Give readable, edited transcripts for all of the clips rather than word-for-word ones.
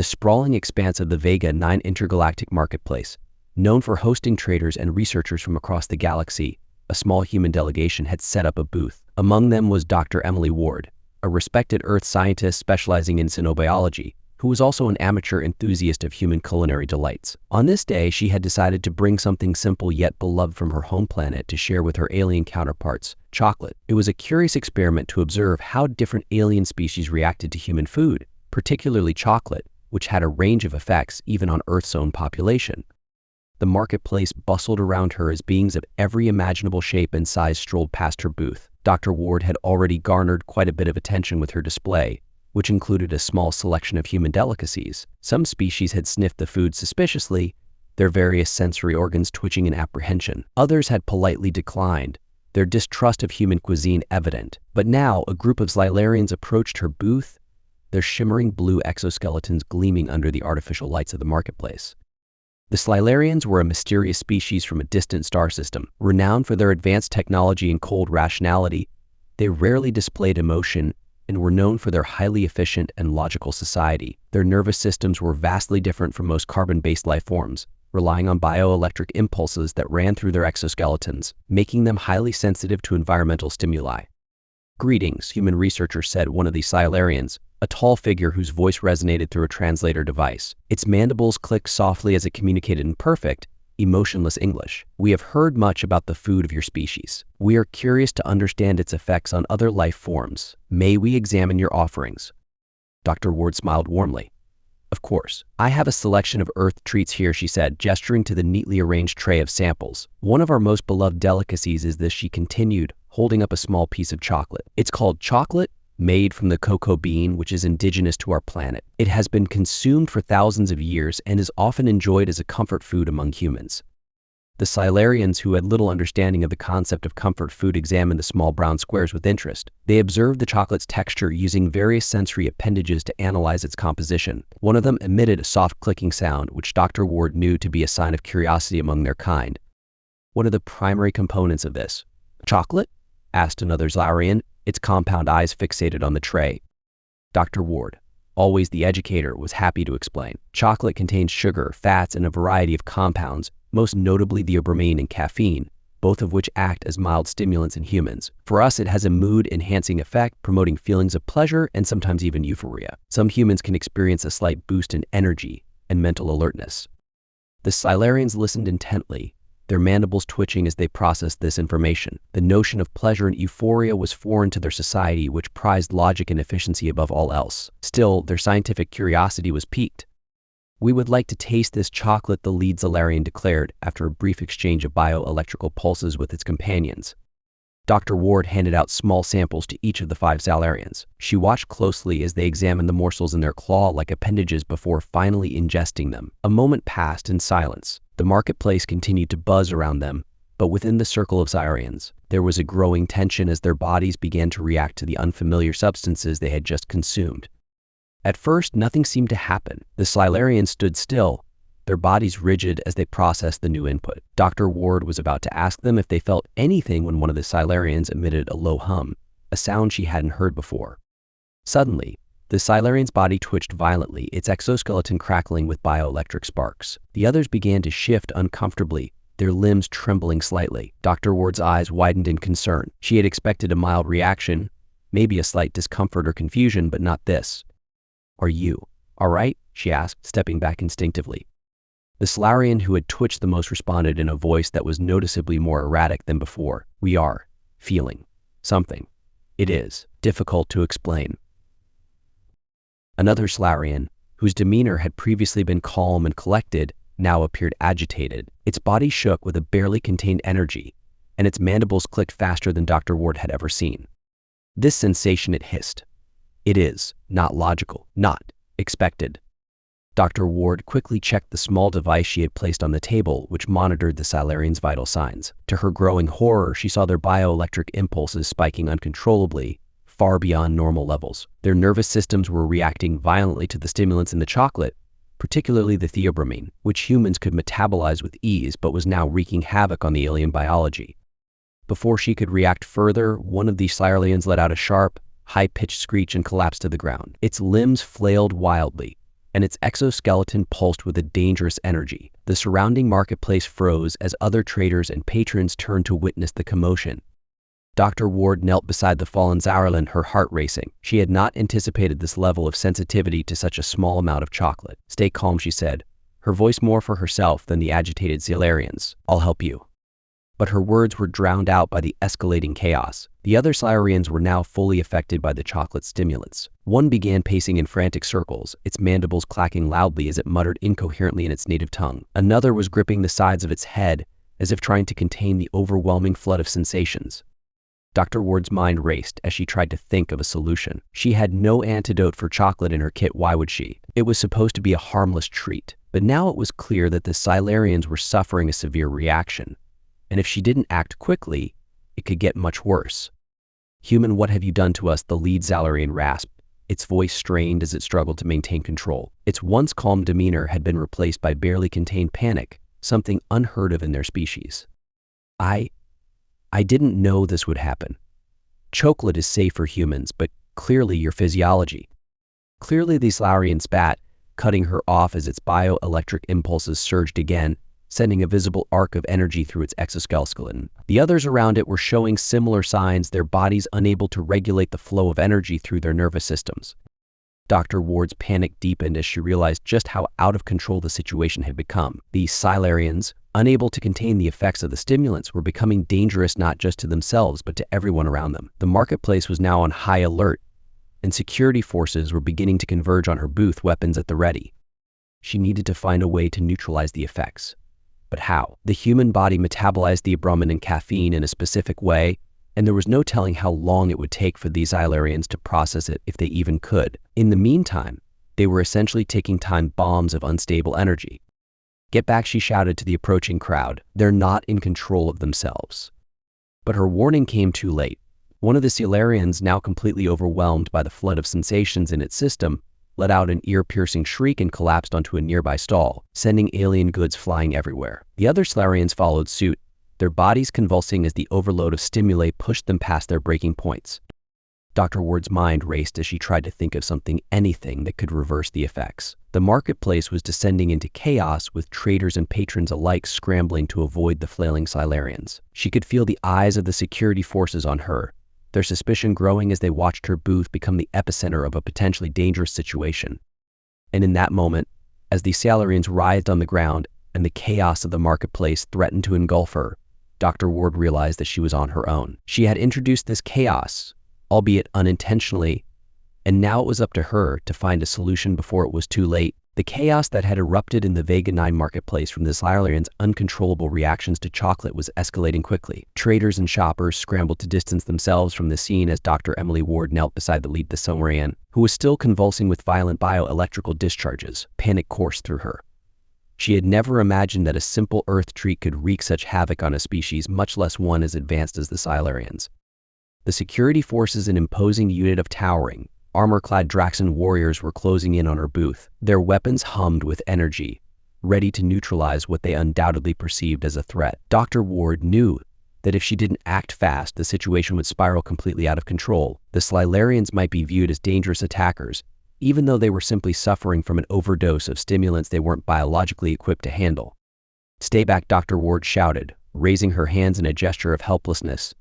the sprawling expanse of the Vega 9 intergalactic marketplace, known for hosting traders and researchers from across the galaxy, a small human delegation had set up a booth. Among them was Dr. Emily Ward, a respected Earth scientist specializing in xenobiology, who was also an amateur enthusiast of human culinary delights. On this day, she had decided to bring something simple yet beloved from her home planet to share with her alien counterparts, chocolate. It was a curious experiment to observe how different alien species reacted to human food, particularly chocolate, which had a range of effects even on Earth's own population. The marketplace bustled around her as beings of every imaginable shape and size strolled past her booth. Dr. Ward had already garnered quite a bit of attention with her display, which included a small selection of human delicacies. Some species had sniffed the food suspiciously, their various sensory organs twitching in apprehension. Others had politely declined, their distrust of human cuisine evident. But now a group of Xylarians approached her booth, their shimmering blue exoskeletons gleaming under the artificial lights of the marketplace. The Xylarians were a mysterious species from a distant star system. Renowned for their advanced technology and cold rationality, they rarely displayed emotion and were known for their highly efficient and logical society. Their nervous systems were vastly different from most carbon-based life forms, relying on bioelectric impulses that ran through their exoskeletons, making them highly sensitive to environmental stimuli. "Greetings," human researcher said, one of the Xylarians, a tall figure whose voice resonated through a translator device. Its mandibles clicked softly as it communicated in perfect, emotionless English. "We have heard much about the food of your species. We are curious to understand its effects on other life forms. May we examine your offerings?" Dr. Ward smiled warmly. "Of course. I have a selection of Earth treats here," she said, gesturing to the neatly arranged tray of samples. "One of our most beloved delicacies is this," she continued, holding up a small piece of chocolate. "It's called chocolate made from the cocoa bean, which is indigenous to our planet. It has been consumed for thousands of years and is often enjoyed as a comfort food among humans." The Xylarians, who had little understanding of the concept of comfort food, examined the small brown squares with interest. They observed the chocolate's texture using various sensory appendages to analyze its composition. One of them emitted a soft clicking sound, which Dr. Ward knew to be a sign of curiosity among their kind. "What are the primary components of this?" "Chocolate?" asked another Xylarian, its compound eyes fixated on the tray. Dr. Ward, always the educator, was happy to explain. "Chocolate contains sugar, fats, and a variety of compounds, most notably theobromine and caffeine, both of which act as mild stimulants in humans. For us, it has a mood-enhancing effect, promoting feelings of pleasure and sometimes even euphoria. Some humans can experience a slight boost in energy and mental alertness." The Xylarians listened intently, their mandibles twitching as they processed this information. The notion of pleasure and euphoria was foreign to their society, which prized logic and efficiency above all else. Still, their scientific curiosity was piqued. "We would like to taste this chocolate," the lead Xylarian declared, after a brief exchange of bioelectrical pulses with its companions. Dr. Ward handed out small samples to each of the 5 Xylarians. She watched closely as they examined the morsels in their claw-like appendages before finally ingesting them. A moment passed in silence. The marketplace continued to buzz around them, but within the circle of Xylarians, there was a growing tension as their bodies began to react to the unfamiliar substances they had just consumed. At first, nothing seemed to happen. The Xylarians stood still, their bodies rigid as they processed the new input. Dr. Ward was about to ask them if they felt anything when one of the Xylarians emitted a low hum, a sound she hadn't heard before. Suddenly, the Xylarian's body twitched violently, its exoskeleton crackling with bioelectric sparks. The others began to shift uncomfortably, their limbs trembling slightly. Dr. Ward's eyes widened in concern. She had expected a mild reaction, maybe a slight discomfort or confusion, but not this. "Are you all right?" she asked, stepping back instinctively. The Xylarian who had twitched the most responded in a voice that was noticeably more erratic than before. "We are feeling something. It is difficult to explain." Another Xylarian, whose demeanor had previously been calm and collected, now appeared agitated. Its body shook with a barely contained energy, and its mandibles clicked faster than Dr. Ward had ever seen. "This sensation," it hissed. "It is not logical, not expected." Dr. Ward quickly checked the small device she had placed on the table, which monitored the Xylarians' vital signs. To her growing horror, she saw their bioelectric impulses spiking uncontrollably, far beyond normal levels. Their nervous systems were reacting violently to the stimulants in the chocolate, particularly the theobromine, which humans could metabolize with ease but was now wreaking havoc on the alien biology. Before she could react further, one of the Xylarians let out a sharp, high-pitched screech and collapsed to the ground. Its limbs flailed wildly, and its exoskeleton pulsed with a dangerous energy. The surrounding marketplace froze as other traders and patrons turned to witness the commotion. Dr. Ward knelt beside the fallen Zaurlin, her heart racing. She had not anticipated this level of sensitivity to such a small amount of chocolate. "Stay calm," she said, her voice more for herself than the agitated Silurians. "I'll help you." But her words were drowned out by the escalating chaos. The other Silurians were now fully affected by the chocolate stimulants. One began pacing in frantic circles, its mandibles clacking loudly as it muttered incoherently in its native tongue. Another was gripping the sides of its head, as if trying to contain the overwhelming flood of sensations. Dr. Ward's mind raced as she tried to think of a solution. She had no antidote for chocolate in her kit. Why would she? It was supposed to be a harmless treat. But now it was clear that the Silurians were suffering a severe reaction. And if she didn't act quickly, it could get much worse. "Human, what have you done to us?" the lead Silurian rasped, its voice strained as it struggled to maintain control. Its once calm demeanor had been replaced by barely contained panic, something unheard of in their species. I didn't know this would happen. Chocolate is safe for humans, but clearly your physiology." Clearly the Silurian spat, cutting her off as its bioelectric impulses surged again, sending a visible arc of energy through its exoskeleton. The others around it were showing similar signs, their bodies unable to regulate the flow of energy through their nervous systems. Dr. Ward's panic deepened as she realized just how out of control the situation had become. The Silurians, unable to contain the effects of the stimulants, were becoming dangerous not just to themselves but to everyone around them. The marketplace was now on high alert, and security forces were beginning to converge on her booth, weapons at the ready. She needed to find a way to neutralize the effects. But how? The human body metabolized the theobromine and caffeine in a specific way, and there was no telling how long it would take for these Silurians to process it, if they even could. In the meantime, they were essentially ticking time bombs of unstable energy. "Get back," she shouted to the approaching crowd. "They're not in control of themselves." But her warning came too late. One of the Silurians, now completely overwhelmed by the flood of sensations in its system, let out an ear-piercing shriek and collapsed onto a nearby stall, sending alien goods flying everywhere. The other Silurians followed suit, their bodies convulsing as the overload of stimuli pushed them past their breaking points. Dr. Ward's mind raced as she tried to think of anything that could reverse the effects. The marketplace was descending into chaos, with traders and patrons alike scrambling to avoid the flailing Silurians. She could feel the eyes of the security forces on her, their suspicion growing as they watched her booth become the epicenter of a potentially dangerous situation. And in that moment, as the Silurians writhed on the ground and the chaos of the marketplace threatened to engulf her, Dr. Ward realized that she was on her own. She had introduced this chaos, albeit unintentionally, and now it was up to her to find a solution before it was too late. The chaos that had erupted in the Vega 9 marketplace from the Silurians' uncontrollable reactions to chocolate was escalating quickly. Traders and shoppers scrambled to distance themselves from the scene as Dr. Emily Ward knelt beside the lead Silurian, who was still convulsing with violent bioelectrical discharges. Panic coursed through her. She had never imagined that a simple Earth treat could wreak such havoc on a species, much less one as advanced as the Silurians. The security forces, an imposing unit of towering, armor-clad Draxan warriors, were closing in on her booth. Their weapons hummed with energy, ready to neutralize what they undoubtedly perceived as a threat. Dr. Ward knew that if she didn't act fast, the situation would spiral completely out of control. The Silurians might be viewed as dangerous attackers, even though they were simply suffering from an overdose of stimulants they weren't biologically equipped to handle. "Stay back," Dr. Ward shouted, raising her hands in a gesture of helplessness,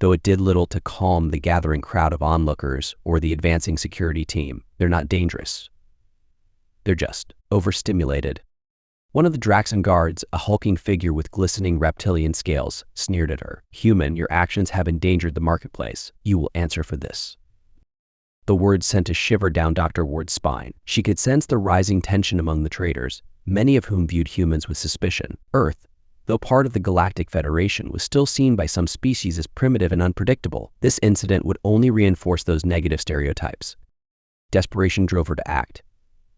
though it did little to calm the gathering crowd of onlookers or the advancing security team. "They're not dangerous. They're just overstimulated." One of the Draxan guards, a hulking figure with glistening reptilian scales, sneered at her. "Human, your actions have endangered the marketplace. You will answer for this." The words sent a shiver down Dr. Ward's spine. She could sense the rising tension among the traders, many of whom viewed humans with suspicion. Earth, though part of the Galactic Federation, was still seen by some species as primitive and unpredictable. This incident would only reinforce those negative stereotypes. Desperation drove her to act.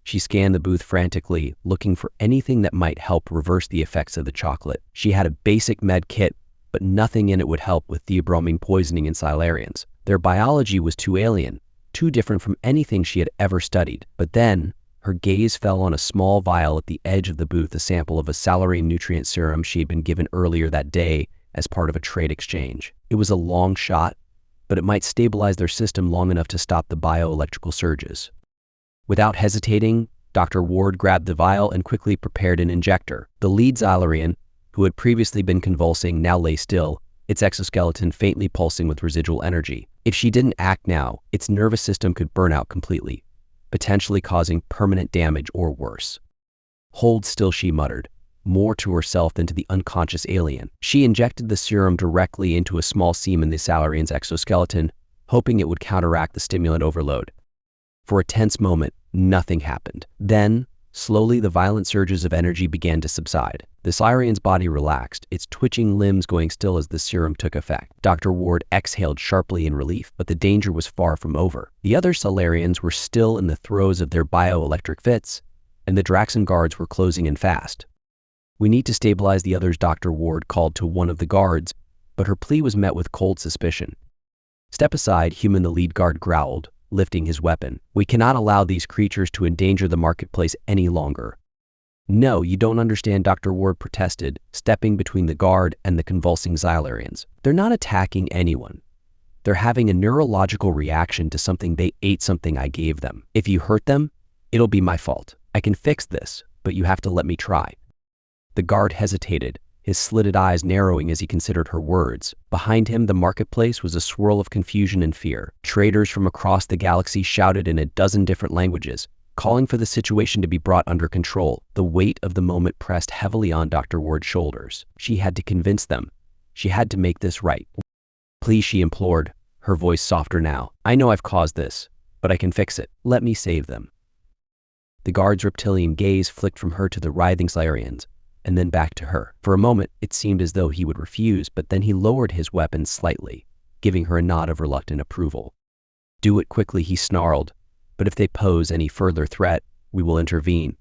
She scanned the booth frantically, looking for anything that might help reverse the effects of the chocolate. She had a basic med kit, but nothing in it would help with theobromine poisoning in Silurians. Their biology was too alien, too different from anything she had ever studied. But then, her gaze fell on a small vial at the edge of the booth, a sample of a Silurian nutrient serum she had been given earlier that day as part of a trade exchange. It was a long shot, but it might stabilize their system long enough to stop the bioelectrical surges. Without hesitating, Dr. Ward grabbed the vial and quickly prepared an injector. The lead Xylarian, who had previously been convulsing, now lay still, its exoskeleton faintly pulsing with residual energy. If she didn't act now, its nervous system could burn out completely, potentially causing permanent damage or worse. "Hold still," she muttered, more to herself than to the unconscious alien. She injected the serum directly into a small seam in the Xylarian's exoskeleton, hoping it would counteract the stimulant overload. For a tense moment, nothing happened. Then, slowly, the violent surges of energy began to subside. The Xylarian's body relaxed, its twitching limbs going still as the serum took effect. Dr. Ward exhaled sharply in relief, but the danger was far from over. The other Xylarians were still in the throes of their bioelectric fits, and the Draxan guards were closing in fast. "We need to stabilize the others," Dr. Ward called to one of the guards, but her plea was met with cold suspicion. "Step aside," Human, the lead guard growled, lifting his weapon. "We cannot allow these creatures to endanger the marketplace any longer." "No, you don't understand," Dr. Ward protested, stepping between the guard and the convulsing Xylarians. "They're not attacking anyone. They're having a neurological reaction to something they ate, something I gave them. If you hurt them, it'll be my fault. I can fix this, but you have to let me try." The guard hesitated, his slitted eyes narrowing as he considered her words. Behind him, the marketplace was a swirl of confusion and fear. Traders from across the galaxy shouted in a dozen different languages, calling for the situation to be brought under control. The weight of the moment pressed heavily on Dr. Ward's shoulders. She had to convince them. She had to make this right. "Please," she implored, her voice softer now. "I know I've caused this, but I can fix it. Let me save them." The guard's reptilian gaze flicked from her to the writhing Xylarians, and then back to her. For a moment, it seemed as though he would refuse, but then he lowered his weapon slightly, giving her a nod of reluctant approval. "Do it quickly," he snarled, "but if they pose any further threat, we will intervene."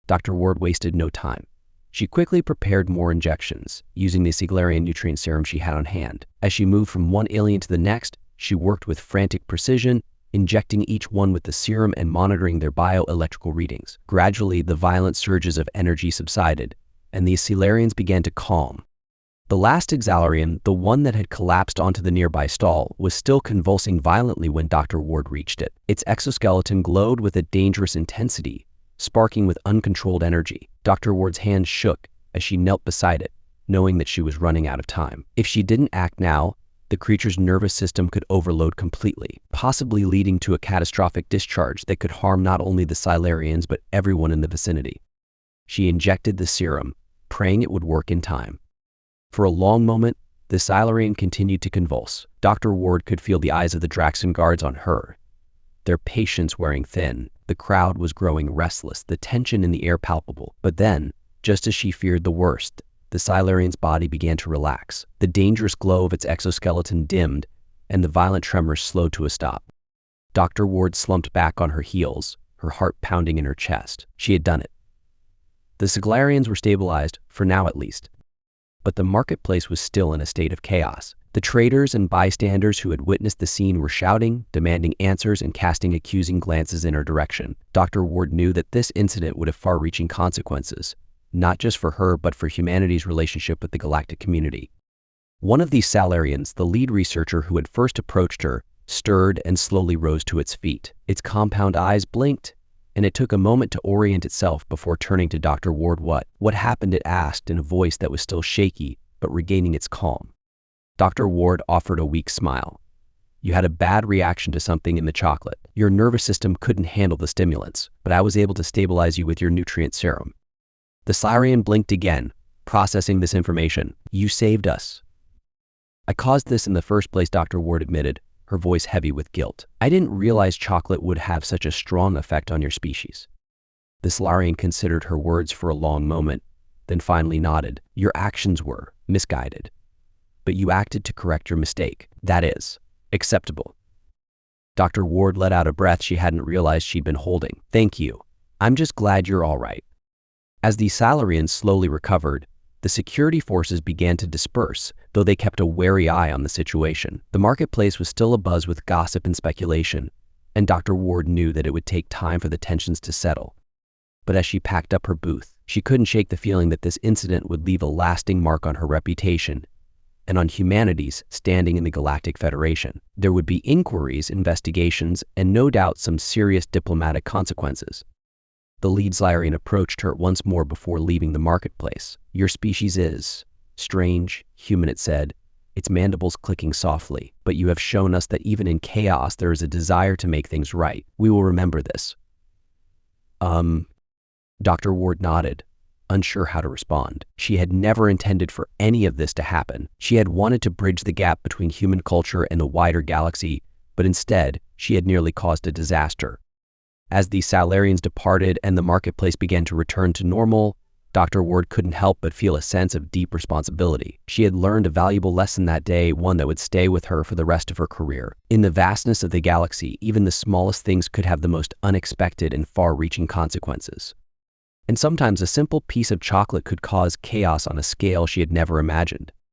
Dr. Ward wasted no time. She quickly prepared more injections, using the Xylarian nutrient serum she had on hand. As she moved from one alien to the next, she worked with frantic precision, injecting each one with the serum and monitoring their bioelectrical readings. Gradually, the violent surges of energy subsided, and the Xylarians began to calm. The last Xylarian, the one that had collapsed onto the nearby stall, was still convulsing violently when Dr. Ward reached it. Its exoskeleton glowed with a dangerous intensity, sparking with uncontrolled energy. Dr. Ward's hand shook as she knelt beside it, knowing that she was running out of time. If she didn't act now, the creature's nervous system could overload completely, possibly leading to a catastrophic discharge that could harm not only the Xylarians but everyone in the vicinity. She injected the serum, praying it would work in time. For a long moment, the Xylarian continued to convulse. Dr. Ward could feel the eyes of the Draxan guards on her, their patience wearing thin. The crowd was growing restless, the tension in the air palpable. But then, just as she feared the worst, the Xylarian's body began to relax. The dangerous glow of its exoskeleton dimmed, and the violent tremors slowed to a stop. Dr. Ward slumped back on her heels, her heart pounding in her chest. She had done it. The Xylarians were stabilized, for now at least. But the marketplace was still in a state of chaos. The traders and bystanders who had witnessed the scene were shouting, demanding answers, and casting accusing glances in her direction. Dr. Ward knew that this incident would have far-reaching consequences, not just for her, but for humanity's relationship with the galactic community. One of these Xylarians, the lead researcher who had first approached her, stirred and slowly rose to its feet. Its compound eyes blinked, and it took a moment to orient itself before turning to Dr. Ward. What happened?" it asked in a voice that was still shaky, but regaining its calm. Dr. Ward offered a weak smile. "You had a bad reaction to something in the chocolate. Your nervous system couldn't handle the stimulants, but I was able to stabilize you with your nutrient serum." The Xylarian blinked again, processing this information. "You saved us." "I caused this in the first place," Dr. Ward admitted, her voice heavy with guilt. "I didn't realize chocolate would have such a strong effect on your species." The Xylarian considered her words for a long moment, then finally nodded. "Your actions were misguided, but you acted to correct your mistake. That is acceptable." Dr. Ward let out a breath she hadn't realized she'd been holding. "Thank you. I'm just glad you're all right." As the Xylarians slowly recovered, the security forces began to disperse, though they kept a wary eye on the situation. The marketplace was still abuzz with gossip and speculation, and Dr. Ward knew that it would take time for the tensions to settle. But as she packed up her booth, she couldn't shake the feeling that this incident would leave a lasting mark on her reputation and on humanity's standing in the Galactic Federation. There would be inquiries, investigations, and no doubt some serious diplomatic consequences. The lead Xylarian approached her once more before leaving the marketplace. "Your species is strange, human," it said, its mandibles clicking softly. "But you have shown us that even in chaos there is a desire to make things right. We will remember this." Dr. Ward nodded, unsure how to respond. She had never intended for any of this to happen. She had wanted to bridge the gap between human culture and the wider galaxy, but instead, she had nearly caused a disaster. As the Xylarians departed and the marketplace began to return to normal, Dr. Ward couldn't help but feel a sense of deep responsibility. She had learned a valuable lesson that day, one that would stay with her for the rest of her career. In the vastness of the galaxy, even the smallest things could have the most unexpected and far-reaching consequences. And sometimes a simple piece of chocolate could cause chaos on a scale she had never imagined.